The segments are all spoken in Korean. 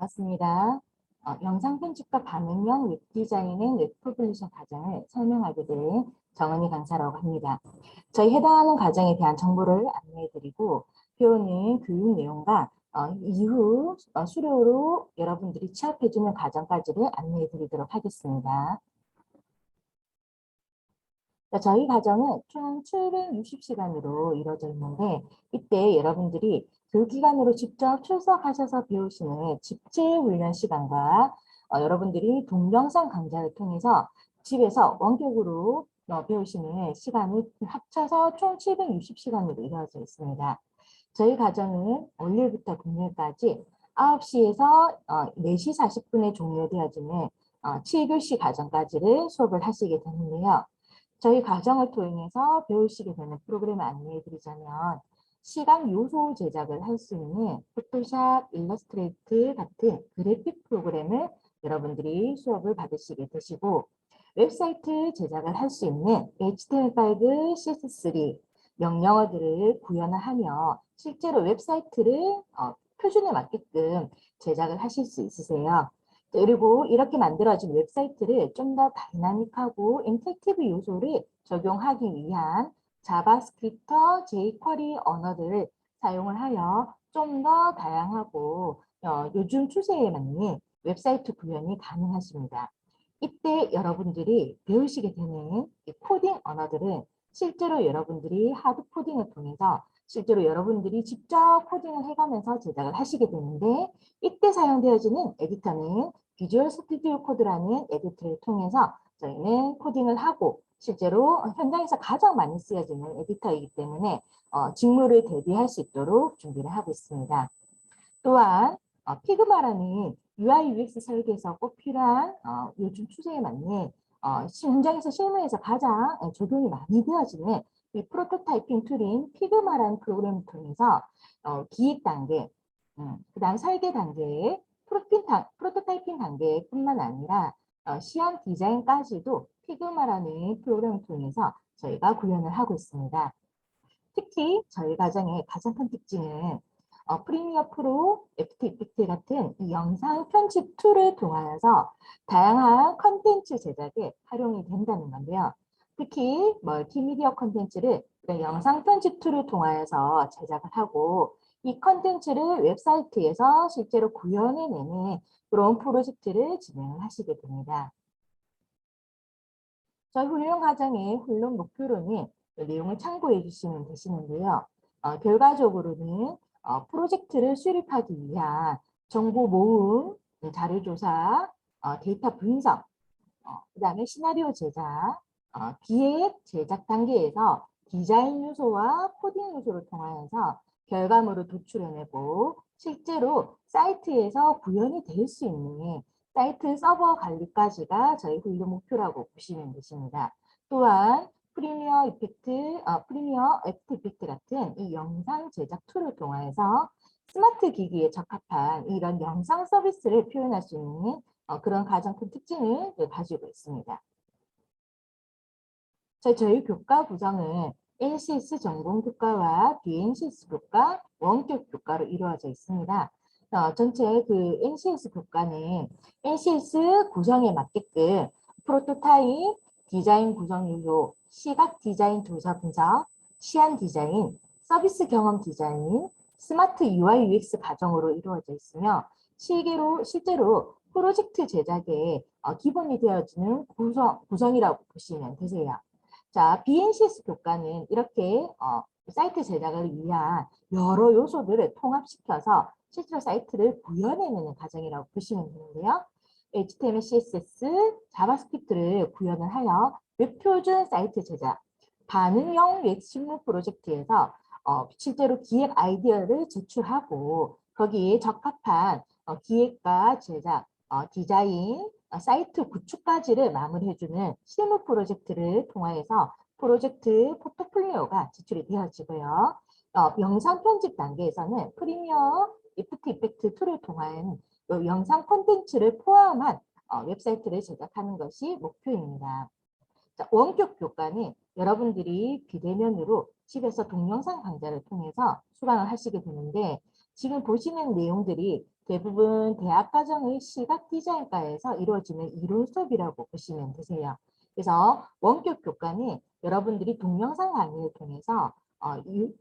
반갑습니다. 영상 편집과 반응형 웹디자인의 웹퍼블리셔 과정을 설명하게 된 정은희 강사라고 합니다. 저희 해당하는 과정에 대한 정보를 안내해드리고 배우는 교육 내용과 이후 수료로 여러분들이 취업해주는 과정까지를 안내해드리도록 하겠습니다. 저희 과정은 총 760시간으로 이루어져 있는데 이때 여러분들이 그 기간으로 직접 출석하셔서 배우시는 집체훈련 시간과 여러분들이 동영상 강좌를 통해서 집에서 원격으로 배우시는 시간을 합쳐서 총 760시간으로 이루어져 있습니다. 저희 과정은 월요일부터 금요일까지 9시에서 4시 40분에 종료되어지는 7교시 과정까지를 수업을 하시게 되는데요. 저희 과정을 통해서 배우시게 되는 프로그램을 안내해 드리자면 시각 요소 제작을 할 수 있는 포토샵, 일러스트레이트 같은 그래픽 프로그램을 여러분들이 수업을 받으시게 되시고 웹사이트 제작을 할 수 있는 HTML5, CSS3 명령어들을 구현을 하며 실제로 웹사이트를 표준에 맞게끔 제작을 하실 수 있으세요. 그리고 이렇게 만들어진 웹사이트를 좀 더 다이나믹하고 인터랙티브 요소를 적용하기 위한 자바스크립트, jQuery 언어들을 사용을 하여 좀 더 다양하고 요즘 추세에 맞는 웹사이트 구현이 가능하십니다. 이때 여러분들이 배우시게 되는 이 코딩 언어들은 실제로 여러분들이 하드 코딩을 통해서 실제로 여러분들이 직접 코딩을 해가면서 제작을 하시게 되는데 이때 사용되어지는 에디터는 비주얼 스튜디오 코드라는 에디터를 통해서 저희는 코딩을 하고 실제로 현장에서 가장 많이 쓰여지는 에디터이기 때문에 직무를 대비할 수 있도록 준비를 하고 있습니다. 또한 피그마라는 UI UX 설계에서 꼭 필요한 요즘 추세에 맞는 현장에서 실무에서 가장 적용이 많이 되어지는 이 프로토타이핑 툴인 피그마라는 프로그램을 통해서 기획 단계, 그다음 설계 단계에 프로토타이핑 단계뿐만 아니라 시안 디자인까지도 피그마라는 프로그램을 통해서 저희가 구현을 하고 있습니다. 특히 저희 과정의 가장 큰 특징은 프리미어 프로, 애프터 이펙트 같은 이 영상 편집 툴을 통하여서 다양한 컨텐츠 제작에 활용이 된다는 건데요. 특히 멀티미디어 컨텐츠를 영상 편집 툴을 통하여서 제작을 하고 이 컨텐츠를 웹사이트에서 실제로 구현해내는 그런 프로젝트를 진행을 하시게 됩니다. 저희 훈련 과정의 훈련 목표로는 내용을 참고해 주시면 되시는데요. 결과적으로는 프로젝트를 수립하기 위한 정보 모음, 자료조사, 데이터 분석, 그다음에 시나리오 제작, 기획, 제작 단계에서 디자인 요소와 코딩 요소를 통하여서 결과물을 도출해내고 실제로 사이트에서 구현이 될 수 있는 사이트 서버 관리까지가 저희 훈련 목표라고 보시면 되십니다. 또한 프리미어 애프터 이펙트 같은 이 영상 제작 툴을 통해서 스마트 기기에 적합한 이런 영상 서비스를 표현할 수 있는 그런 가장 큰 특징을 가지고 있습니다. 저희 교과 구성은 NCS 전공 교과와 BNCS 교과, 원격 교과로 이루어져 있습니다. 전체 그 NCS 교과는 NCS 구성에 맞게끔 프로토타입, 디자인 구성 요소, 시각 디자인 조사 분석, 시안 디자인, 서비스 경험 디자인, 스마트 UI UX 과정으로 이루어져 있으며 실제로 프로젝트 제작에 기본이 되어지는 구성이라고 보시면 되세요. 자, BNCS 교과는 이렇게 사이트 제작을 위한 여러 요소들을 통합시켜서 실제로 사이트를 구현해내는 과정이라고 보시면 되는데요. HTML, CSS, 자바스크립트를 구현을 하여 웹표준 사이트 제작, 반응형 웹실무 프로젝트에서 실제로 기획 아이디어를 제출하고 거기에 적합한 기획과 제작, 디자인, 사이트 구축까지를 마무리해주는 실무 프로젝트를 통하여서 프로젝트 포트폴리오가 제출이 되어지고요. 영상 편집 단계에서는 프리미어 애프터 이펙트 툴을 통한 영상 콘텐츠를 포함한 웹사이트를 제작하는 것이 목표입니다. 자, 원격 교과는 여러분들이 비대면으로 집에서 동영상 강좌를 통해서 수강을 하시게 되는데 지금 보시는 내용들이 대부분 대학 과정의 시각 디자인과에서 이루어지는 이론 수업이라고 보시면 되세요. 그래서 원격 교과는 여러분들이 동영상 강의를 통해서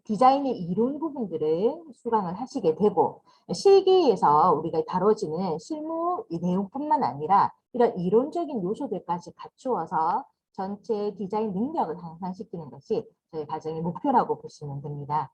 디자인의 이론 부분들을 수강을 하시게 되고, 실기에서 우리가 다뤄지는 실무 내용뿐만 아니라 이런 이론적인 요소들까지 갖추어서 전체 디자인 능력을 향상시키는 것이 저희 과정의 목표라고 보시면 됩니다.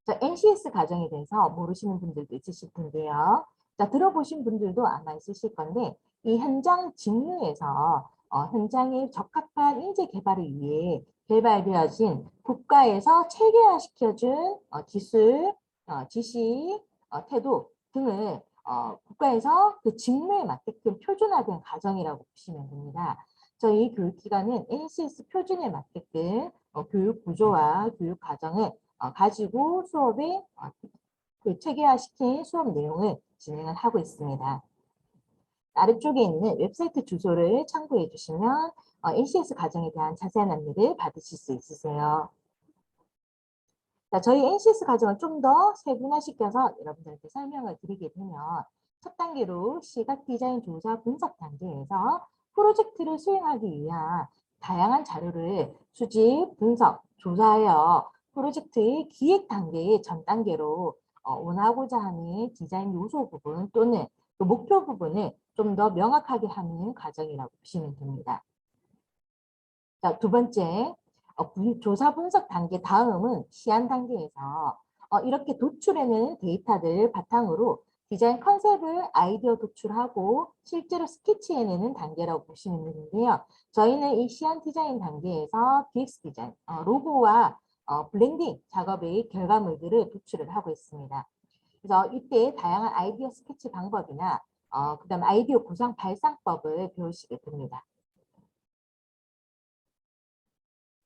자, NCS 과정에 대해서 모르시는 분들도 있으실 텐데요. 자, 들어보신 분들도 아마 있으실 건데, 이 현장 직무에서 현장에 적합한 인재 개발을 위해 개발되어진 국가에서 체계화시켜준 기술, 지식, 태도 등을 국가에서 그 직무에 맞게끔 표준화된 과정이라고 보시면 됩니다. 저희 교육기관은 NCS 표준에 맞게끔 교육 구조와 교육 과정을 가지고 수업에 그 체계화시킨 수업 내용을 진행을 하고 있습니다. 아래쪽에 있는 웹사이트 주소를 참고해 주시면 NCS 과정에 대한 자세한 안내를 받으실 수 있으세요. 자, 저희 NCS 과정을 좀 더 세분화시켜서 여러분들께 설명을 드리게 되면 첫 단계로 시각 디자인 조사 분석 단계에서 프로젝트를 수행하기 위한 다양한 자료를 수집, 분석, 조사하여 프로젝트의 기획 단계의 전 단계로 원하고자 하는 디자인 요소 부분 또는 그 목표 부분을 좀 더 명확하게 하는 과정이라고 보시면 됩니다. 자, 두 번째, 조사 분석 단계 다음은 시안 단계에서 이렇게 도출해낸 데이터들 바탕으로 디자인 컨셉을 아이디어 도출하고 실제로 스케치해내는 단계라고 보시면 되는데요. 저희는 이 시안 디자인 단계에서 BX 디자인, 로고와 블렌딩 작업의 결과물들을 도출을 하고 있습니다. 그래서 이때 다양한 아이디어 스케치 방법이나 그다음 아이디어 구상 발상법을 배우시게 됩니다.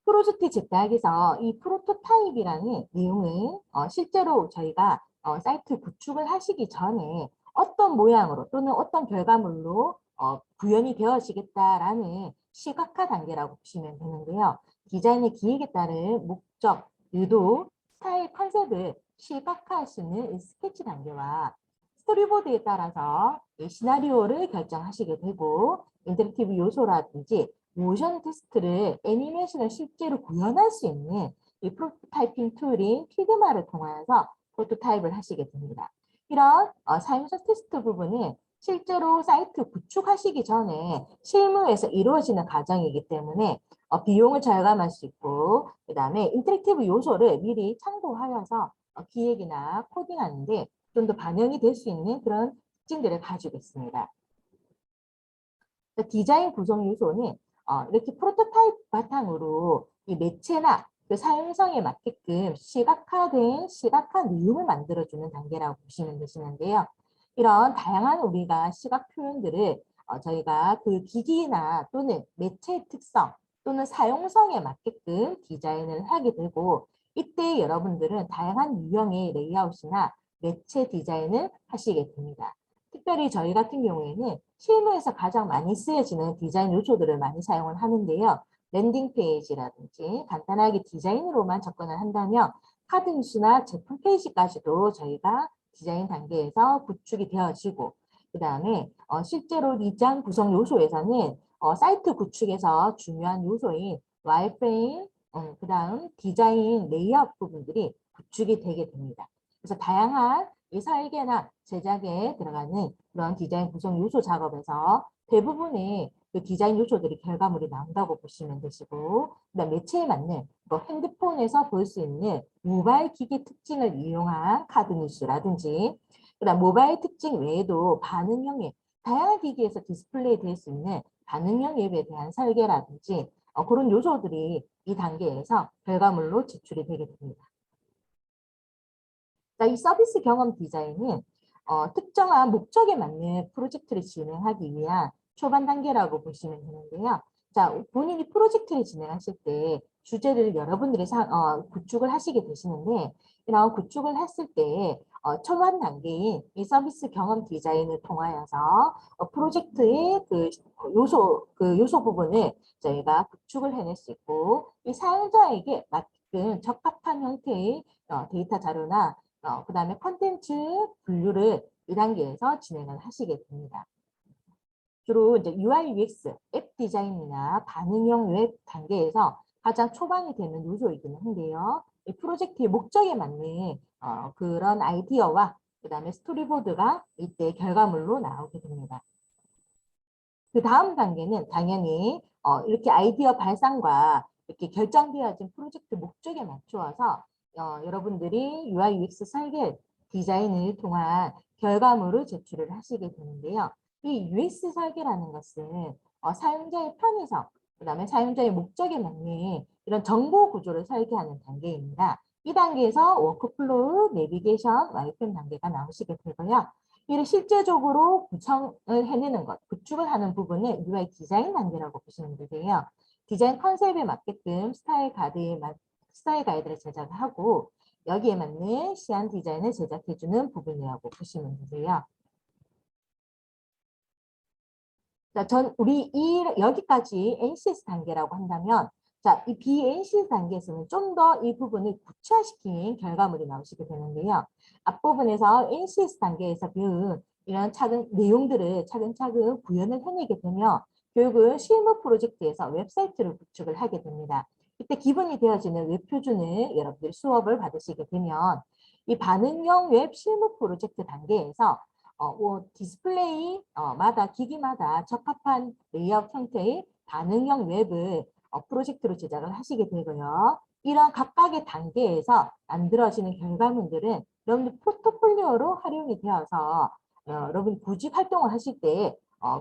프로젝트 제작에서 이 프로토타입이라는 내용은 실제로 저희가 사이트 구축을 하시기 전에 어떤 모양으로 또는 어떤 결과물로 구현이 되어지겠다라는 시각화 단계라고 보시면 되는데요. 디자인의 기획에 따른 목적, 의도, 스타일, 컨셉을 시각화할 수 있는 스케치 단계와 스토리보드에 따라서 시나리오를 결정하시게 되고 인터랙티브 요소라든지 모션 테스트를 애니메이션을 실제로 구현할 수 있는 이 프로토타이핑 툴인 피그마를 통해서 프로토타입을 하시게 됩니다. 이런 사용자 테스트 부분은 실제로 사이트 구축하시기 전에 실무에서 이루어지는 과정이기 때문에 비용을 절감할 수 있고 그 다음에 인터랙티브 요소를 미리 참고하여서 기획이나 코딩하는데 좀 더 반영이 될 수 있는 그런 특징들을 가지고 있습니다. 디자인 구성 요소는 이렇게 프로토타입 바탕으로 이 매체나 그 사용성에 맞게끔 시각화 내용을 만들어주는 단계라고 보시면 되시는데요. 이런 다양한 우리가 시각 표현들을 저희가 그 기기나 또는 매체의 특성 또는 사용성에 맞게끔 디자인을 하게 되고 이때 여러분들은 다양한 유형의 레이아웃이나 매체 디자인을 하시게 됩니다. 특별히 저희 같은 경우에는 실무에서 가장 많이 쓰여지는 디자인 요소들을 많이 사용을 하는데요. 랜딩 페이지라든지 간단하게 디자인으로만 접근을 한다면 카드 뉴스나 제품 페이지까지도 저희가 디자인 단계에서 구축이 되어지고 그 다음에 실제로 디자인 구성 요소에서는 사이트 구축에서 중요한 요소인 와이프레임, 그 다음 디자인 레이아웃 부분들이 구축이 되게 됩니다. 그래서 다양한 이 설계나 제작에 들어가는 그런 디자인 구성 요소 작업에서 대부분의 그 디자인 요소들이 결과물이 나온다고 보시면 되시고 그다음 매체에 맞는 뭐 핸드폰에서 볼 수 있는 모바일 기기 특징을 이용한 카드 뉴스라든지 그다음 모바일 특징 외에도 반응형 앱, 다양한 기기에서 디스플레이 될 수 있는 반응형 앱에 대한 설계라든지 그런 요소들이 이 단계에서 결과물로 제출이 되게 됩니다. 자, 이 서비스 경험 디자인은 특정한 목적에 맞는 프로젝트를 진행하기 위한 초반 단계라고 보시면 되는데요. 자, 본인이 프로젝트를 진행하실 때 주제를 여러분들이 구축을 하시게 되시는데 이런 구축을 했을 때 초반 단계인 이 서비스 경험 디자인을 통하여서 프로젝트의 그 요소 부분을 저희가 구축을 해낼 수 있고 이 사용자에게 맞게끔 적합한 형태의 데이터 자료나 그다음에 콘텐츠 분류를 이 단계에서 진행을 하시게 됩니다. 주로 이제 UI, UX, 앱 디자인이나 반응형 웹 단계에서 가장 초반이 되는 요소이긴 한데요. 이 프로젝트의 목적에 맞는 그런 아이디어와 그다음에 스토리보드가 이때 결과물로 나오게 됩니다. 그 다음 단계는 당연히 이렇게 아이디어 발상과 이렇게 결정되어진 프로젝트 목적에 맞추어서 여러분들이 UI, UX 설계, 디자인을 통한 결과물을 제출을 하시게 되는데요. 이 UX 설계라는 것은 사용자의 편의성, 그다음에 사용자의 목적에 맞는 이런 정보 구조를 설계하는 단계입니다. 이 단계에서 워크플로우, 내비게이션, 와이프레임 단계가 나오시게 되고요. 이를 실제적으로 구성을 해내는 것, 구축을 하는 부분을 UI 디자인 단계라고 보시면 되세요. 디자인 컨셉에 맞게끔 스타일 가이드를 제작하고 여기에 맞는 시안 디자인을 제작해주는 부분이라고 보시면 되세요. 자, 여기까지 NCS 단계라고 한다면, 자, 이 BNCS 단계에서는 좀 더 이 부분을 구체화시킨 결과물이 나오시게 되는데요. 앞부분에서 NCS 단계에서 배운 이런 내용들을 차근차근 구현을 해내게 되면 결국은 실무 프로젝트에서 웹사이트를 구축을 하게 됩니다. 이때 기본이 되어지는 웹 표준을 여러분들이 수업을 받으시게 되면 이 반응형 웹 실무 프로젝트 단계에서 디스플레이마다 기기마다 적합한 레이아웃 형태의 반응형 웹을 프로젝트로 제작을 하시게 되고요. 이런 각각의 단계에서 만들어지는 결과물들은 여러분들 포트폴리오로 활용이 되어서 여러분 구직 활동을 하실 때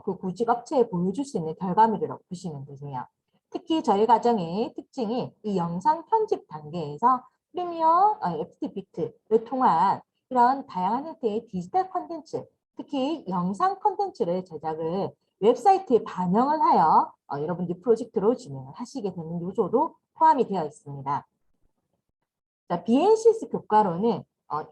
그 구직 업체에 보여줄 수 있는 결과물이라고 보시면 되세요. 특히 저희 과정의 특징이 이 영상 편집 단계에서 프리미어, 애프터 비트를 통한 이런 다양한 형태의 디지털 콘텐츠, 특히 영상 콘텐츠를 제작을 웹사이트에 반영을 하여 여러분들 프로젝트로 진행을 하시게 되는 요소도 포함이 되어 있습니다. 자, BNCS 교과로는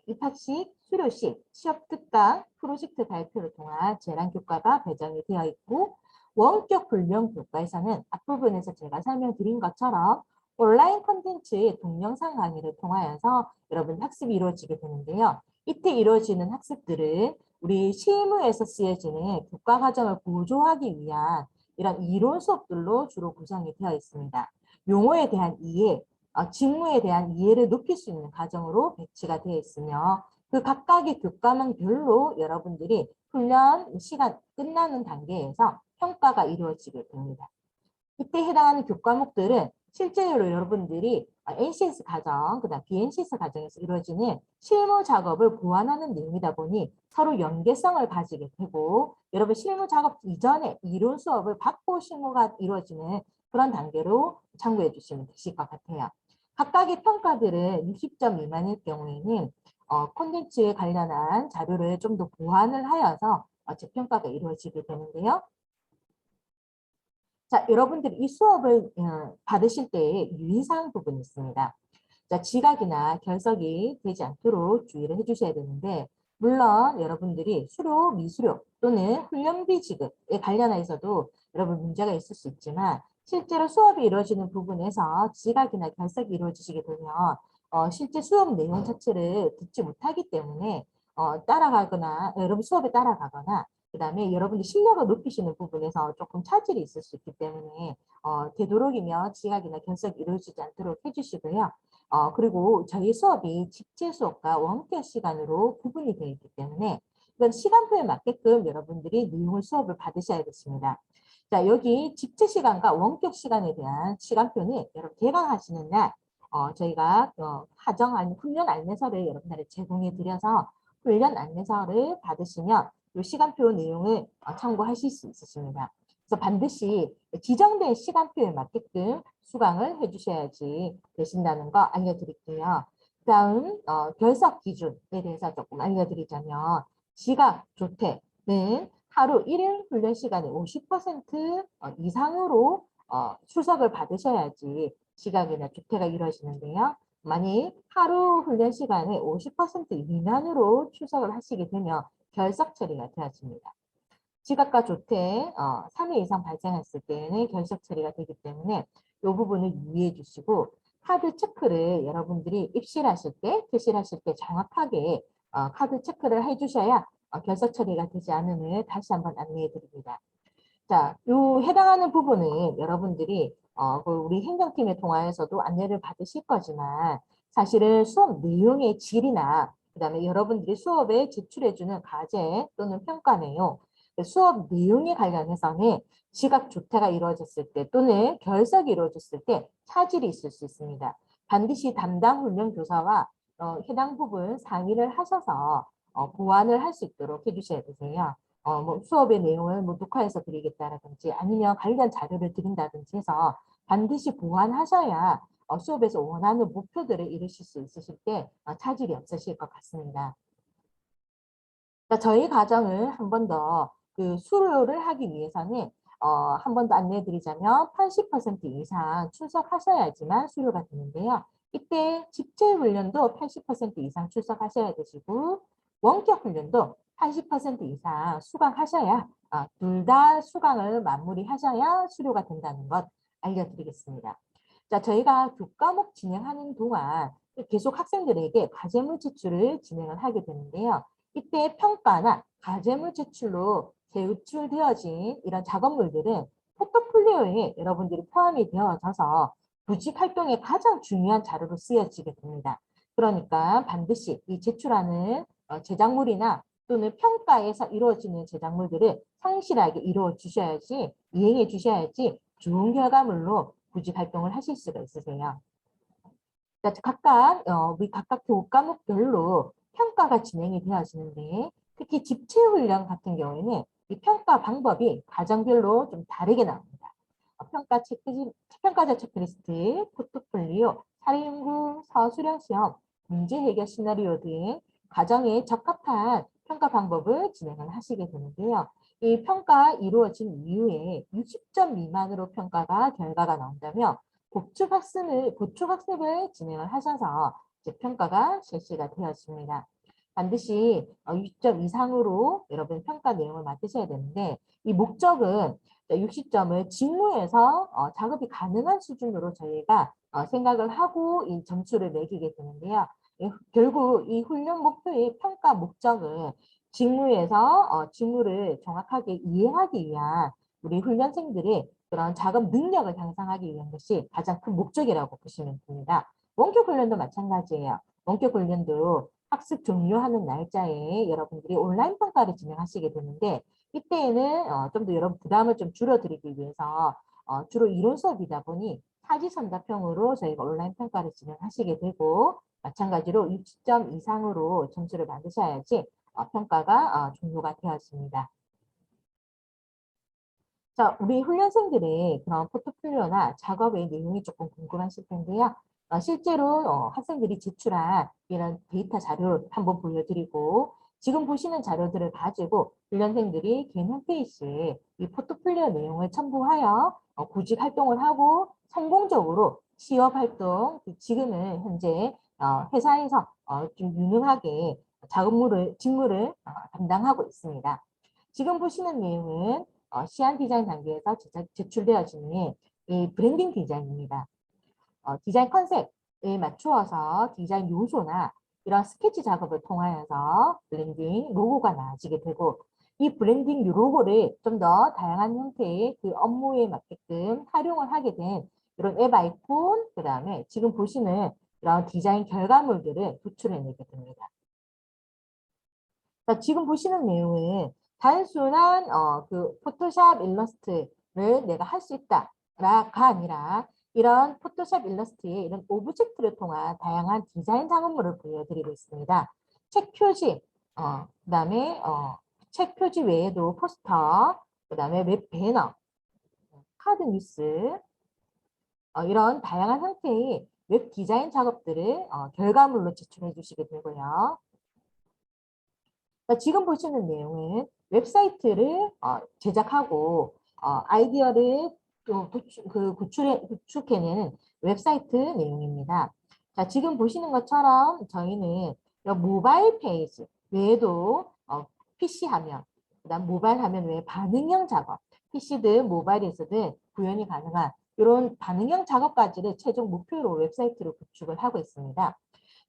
입학식, 수료식, 취업 특강, 프로젝트 발표를 통한 재량 교과가 배정이 되어 있고 원격 훈련 교과에서는 앞부분에서 제가 설명드린 것처럼 온라인 콘텐츠의 동영상 강의를 통하여서 여러분 학습이 이루어지게 되는데요. 이때 이루어지는 학습들은 우리 실무에서 쓰여지는 교과 과정을 보조하기 위한 이런 이론 수업들로 주로 구성이 되어 있습니다. 용어에 대한 이해, 직무에 대한 이해를 높일 수 있는 과정으로 배치가 되어 있으며 그 각각의 교과목별로 여러분들이 훈련 시간 끝나는 단계에서 평가가 이루어지게 됩니다. 이때 해당하는 교과목들은 실제로 여러분들이 NCS 과정, 그다음 BNCS 과정에서 이루어지는 실무 작업을 보완하는 내용이다 보니 서로 연계성을 가지게 되고 여러분 실무 작업 이전에 이론 수업을 받고 실무가 이루어지는 그런 단계로 참고해 주시면 되실 것 같아요. 각각의 평가들은 60점 미만일 경우에는 콘텐츠에 관련한 자료를 좀 더 보완을 하여서 재평가가 이루어지게 되는데요. 자, 여러분들이 이 수업을 받으실 때에 유의사항 부분이 있습니다. 자, 지각이나 결석이 되지 않도록 주의를 해주셔야 되는데 물론 여러분들이 수료, 미수료 또는 훈련비 지급에 관련해서도 여러분 문제가 있을 수 있지만 실제로 수업이 이루어지는 부분에서 지각이나 결석이 이루어지게 되면 실제 수업 내용 자체를 듣지 못하기 때문에 따라가거나 여러분 수업에 따라가거나 그다음에 여러분들 실력을 높이시는 부분에서 조금 차질이 있을 수 있기 때문에 되도록이면 지각이나 결석이 이루어지지 않도록 해주시고요. 그리고 저희 수업이 집체 수업과 원격 시간으로 구분이 되어 있기 때문에 이건 시간표에 맞게끔 여러분들이 내용을 수업을 받으셔야겠습니다. 자, 여기 집체 시간과 원격 시간에 대한 시간표는 여러분 개강하시는 날 저희가 훈련 안내서를 여러분들에 제공해 드려서 훈련 안내서를 받으시면 이 시간표 내용을 참고하실 수 있으십니다. 그래서 반드시 지정된 시간표에 맞게끔 수강을 해주셔야지 되신다는 거 알려드릴게요. 다음 결석 기준에 대해서 조금 알려드리자면 지각, 조퇴는 하루 1일 훈련 시간의 50% 이상으로 출석을 받으셔야지 지각이나 조퇴가 이루어지는데요. 만약 하루 훈련 시간의 50% 미만으로 출석을 하시게 되면 결석 처리가 되어집니다. 지각과 조퇴 3회 이상 발생했을 때는 결석 처리가 되기 때문에 이 부분을 유의해 주시고 카드 체크를 여러분들이 입실하실 때, 퇴실하실 때 정확하게 카드 체크를 해주셔야 결석 처리가 되지 않음을 다시 한번 안내해 드립니다. 자, 요 해당하는 부분은 여러분들이 우리 행정팀의 통화에서도 안내를 받으실 거지만 사실은 수업 내용의 질이나 그다음에 여러분들이 수업에 제출해주는 과제 또는 평가 내용, 수업 내용에 관련해서는 지각 조퇴가 이루어졌을 때 또는 결석이 이루어졌을 때 차질이 있을 수 있습니다. 반드시 담당 훈련 교사와 해당 부분 상의를 하셔서 보완을 할 수 있도록 해주셔야 되세요. 뭐 수업의 내용을 뭐 녹화해서 드리겠다라든지 아니면 관련 자료를 드린다든지 해서 반드시 보완하셔야 수업에서 원하는 목표들을 이루실 수 있으실 때 차질이 없으실 것 같습니다. 저희 과정을 한 번 더 그 수료를 하기 위해서는 한 번 더 안내해 드리자면 80% 이상 출석하셔야지만 수료가 되는데요. 이때 집체훈련도 80% 이상 출석하셔야 되시고 원격 훈련도 80% 이상 수강하셔야 둘 다 수강을 마무리하셔야 수료가 된다는 것 알려드리겠습니다. 자, 저희가 교과목 진행하는 동안 계속 학생들에게 과제물 제출을 진행을 하게 되는데요. 이때 평가나 과제물 제출로 제출되어진 이런 작업물들은 포트폴리오에 여러분들이 포함이 되어져서 구직 활동에 가장 중요한 자료로 쓰여지게 됩니다. 그러니까 반드시 이 제출하는 제작물이나 또는 평가에서 이루어지는 제작물들을 성실하게 이루어 주셔야지, 이행해 주셔야지 좋은 결과물로 구직 활동을 하실 수가 있으세요. 각각 우리 각각 교과목별로 평가가 진행이 되어지는데 특히 집체훈련 같은 경우에는 이 평가 방법이 과정별로 좀 다르게 나옵니다. 평가자 체크리스트, 포트폴리오, 사례연구, 서술형 시험, 문제 해결 시나리오 등 과정에 적합한 평가 방법을 진행을 하시게 되는데요. 이 평가 이루어진 이후에 60점 미만으로 평가가 결과가 나온다면 보충학습을 진행을 하셔서 이제 평가가 실시가 되었습니다. 반드시 60점 이상으로 여러분 평가 내용을 맡으셔야 되는데 이 목적은 60점을 직무에서 작업이 가능한 수준으로 저희가 생각을 하고 이 점수를 매기게 되는데요. 결국 이 훈련 목표의 평가 목적은 직무에서 직무를 정확하게 이해하기 위한 우리 훈련생들의 그런 작업 능력을 향상하기 위한 것이 가장 큰 목적이라고 보시면 됩니다. 원격 훈련도 마찬가지예요. 원격 훈련도 학습 종료하는 날짜에 여러분들이 온라인 평가를 진행하시게 되는데 이때에는 좀 더 여러분 부담을 좀 줄여드리기 위해서 주로 이론 수업이다 보니 사지선답형으로 저희가 온라인 평가를 진행하시게 되고 마찬가지로 60점 이상으로 점수를 받으셔야지 평가가 종료가 되었습니다. 자, 우리 훈련생들의 그런 포트폴리오나 작업의 내용이 조금 궁금하실 텐데요. 실제로 학생들이 제출한 이런 데이터 자료를 한번 보여드리고 지금 보시는 자료들을 가지고 훈련생들이 개인 홈페이지에 이 포트폴리오 내용을 첨부하여 구직 활동을 하고 성공적으로 취업 활동, 지금은 현재 회사에서 좀 유능하게 직무를 담당하고 있습니다. 지금 보시는 내용은 시안 디자인 단계에서 제출되어지는 이 브랜딩 디자인입니다. 디자인 컨셉에 맞추어서 디자인 요소나 이런 스케치 작업을 통하여서 브랜딩 로고가 나와지게 되고 이 브랜딩 로고를 좀 더 다양한 형태의 그 업무에 맞게끔 활용을 하게 된 이런 앱 아이콘, 그 다음에 지금 보시는 이런 디자인 결과물들을 도출해내게 됩니다. 자, 지금 보시는 내용은 단순한 그 포토샵 일러스트를 내가 할 수 있다가 아니라 이런 포토샵 일러스트에 이런 오브젝트를 통한 다양한 디자인 작업물을 보여드리고 있습니다. 책 표지, 그다음에 책 표지 외에도 포스터, 그다음에 웹 배너, 카드 뉴스 이런 다양한 형태의 웹 디자인 작업들을 결과물로 제출해 주시게 되고요. 지금 보시는 내용은 웹사이트를 제작하고 아이디어를 구축해내는 웹사이트 내용입니다. 자, 지금 보시는 것처럼 저희는 모바일 페이지 외에도 PC 화면, 그다음 모바일 화면 외에 반응형 작업, PC든 모바일에서든 구현이 가능한 이런 반응형 작업까지를 최종 목표로 웹사이트를 구축을 하고 있습니다.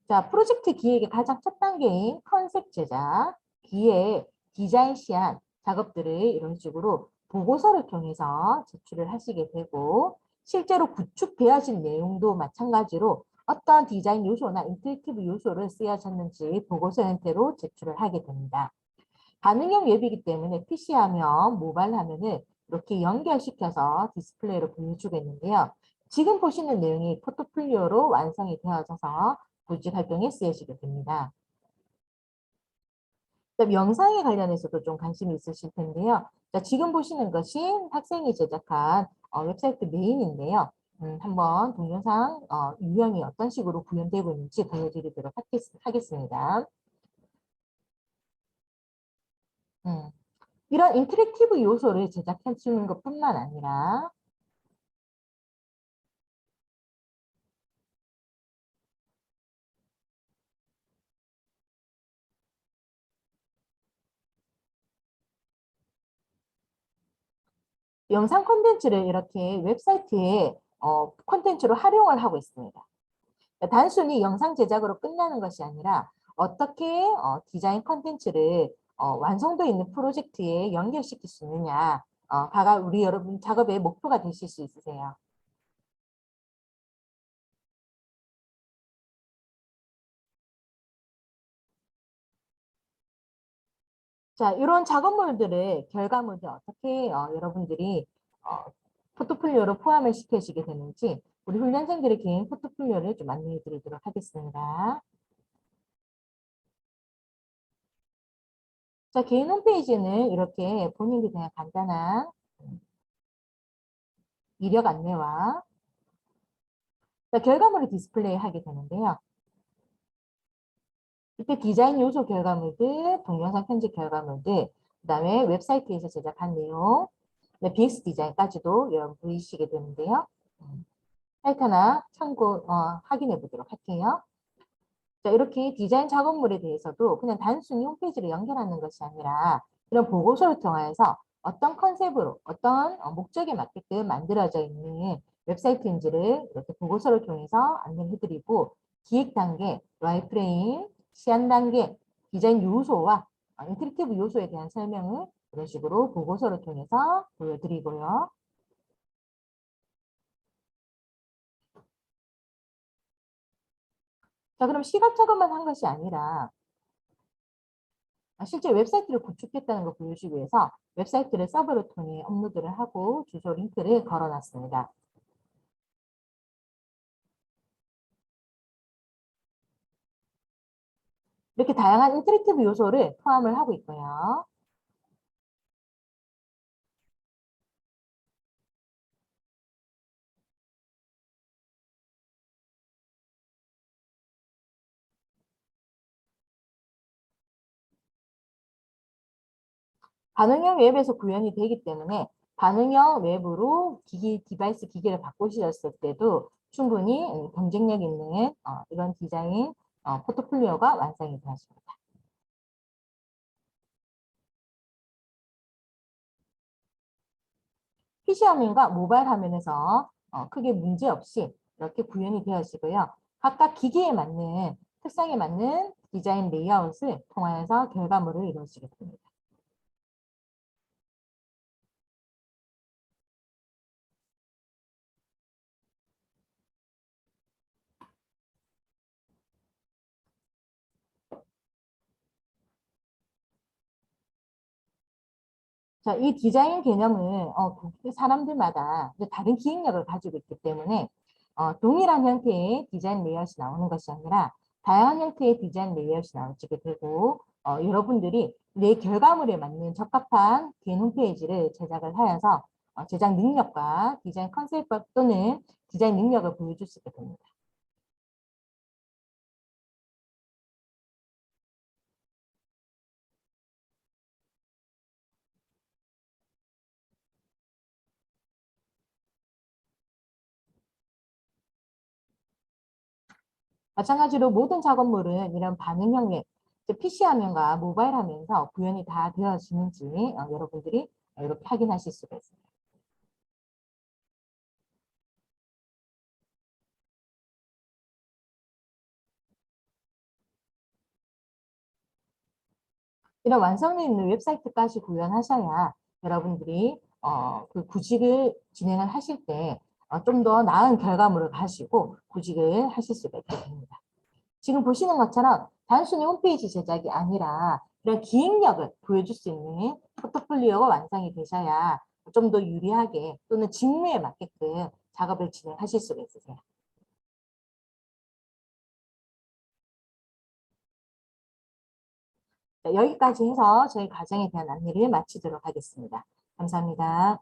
자, 프로젝트 기획의 가장 첫 단계인 컨셉 제작, 기획, 디자인 시안 작업들을 이런 식으로 보고서를 통해서 제출을 하시게 되고 실제로 구축되어진 내용도 마찬가지로 어떤 디자인 요소나 인터랙티브 요소를 쓰여졌는지 보고서 형태로 제출을 하게 됩니다. 반응형 웹이기 때문에 PC 화면, 모바일 화면을 이렇게 연결시켜서 디스플레이로 보여주겠는데요. 지금 보시는 내용이 포트폴리오로 완성이 되어져서 구직 활동에 쓰여지게 됩니다. 그다음 영상에 관련해서도 좀 관심이 있으실 텐데요. 자, 지금 보시는 것이 학생이 제작한 웹사이트 메인인데요. 한번 동영상 유형이 어떤 식으로 구현되고 있는지 보여드리도록 하겠습니다. 음, 이런 인터랙티브 요소를 제작해 주는 것뿐만 아니라 영상 콘텐츠를 이렇게 웹사이트에 콘텐츠로 활용을 하고 있습니다. 단순히 영상 제작으로 끝나는 것이 아니라 어떻게 디자인 콘텐츠를 완성도 있는 프로젝트에 연결시킬 수 있느냐, 가 우리 여러분 작업의 목표가 되실 수 있으세요. 자, 이런 작업물들을 결과물들 어떻게 여러분들이 어, 포트폴리오로 포함을 시키시게 되는지 우리 훈련생들의 개인 포트폴리오를 좀 안내해 드리도록 하겠습니다. 자, 개인 홈페이지는 이렇게 본인이 그냥 간단한 이력 안내와 자, 결과물을 디스플레이 하게 되는데요. 이때 디자인 요소 결과물들, 동영상 편집 결과물들, 그 다음에 웹사이트에서 제작한 내용, BX 디자인까지도 여러분 보이시게 되는데요. 사이트 하나 참고 확인해 보도록 할게요. 자, 이렇게 디자인 작업물에 대해서도 그냥 단순히 홈페이지를 연결하는 것이 아니라 이런 보고서를 통해서 어떤 컨셉으로 어떤 목적에 맞게끔 만들어져 있는 웹사이트인지를 이렇게 보고서를 통해서 안내해 드리고 기획 단계, 와이프레임, 시안 단계, 디자인 요소와 인터랙티브 요소에 대한 설명을 이런 식으로 보고서를 통해서 보여드리고요. 자, 그럼 시각 작업만 한 것이 아니라 실제 웹사이트를 구축했다는 걸 보여주기 위해서 웹사이트를 서버를 통해 업로드를 하고 주소 링크를 걸어놨습니다. 이렇게 다양한 인터랙티브 요소를 포함을 하고 있고요. 반응형 웹에서 구현이 되기 때문에 반응형 웹으로 디바이스 기기를 바꾸셨을 때도 충분히 경쟁력 있는 이런 디자인 포트폴리오가 완성이 되었습니다. PC 화면과 모바일 화면에서 크게 문제 없이 이렇게 구현이 되어지고요. 각각 기기에 맞는 특성에 맞는 디자인 레이아웃을 통하여서 결과물을 이루어지게 됩니다. 자, 이 디자인 개념은 그 사람들마다 다른 기획력을 가지고 있기 때문에 동일한 형태의 디자인 레이아웃이 나오는 것이 아니라 다양한 형태의 디자인 레이아웃이 나오게 되고 여러분들이 내 결과물에 맞는 적합한 개인 홈페이지를 제작을 하여서 제작 능력과 디자인 컨셉 또는 디자인 능력을 보여줄 수 있게 됩니다. 마찬가지로 모든 작업물은 이런 반응형 앱, PC 화면과 모바일 화면에서 구현이 다 되어지는지 여러분들이 이렇게 확인하실 수가 있습니다. 이런 완성도 있는 웹사이트까지 구현하셔야 여러분들이 그 구직을 진행을 하실 때 좀 더 나은 결과물을 가지고 구직을 하실 수가 있게 됩니다. 지금 보시는 것처럼 단순히 홈페이지 제작이 아니라 이런 기획력을 보여줄 수 있는 포트폴리오가 완성이 되셔야 좀 더 유리하게 또는 직무에 맞게끔 작업을 진행하실 수가 있으세요. 네, 여기까지 해서 저희 과정에 대한 안내를 마치도록 하겠습니다. 감사합니다.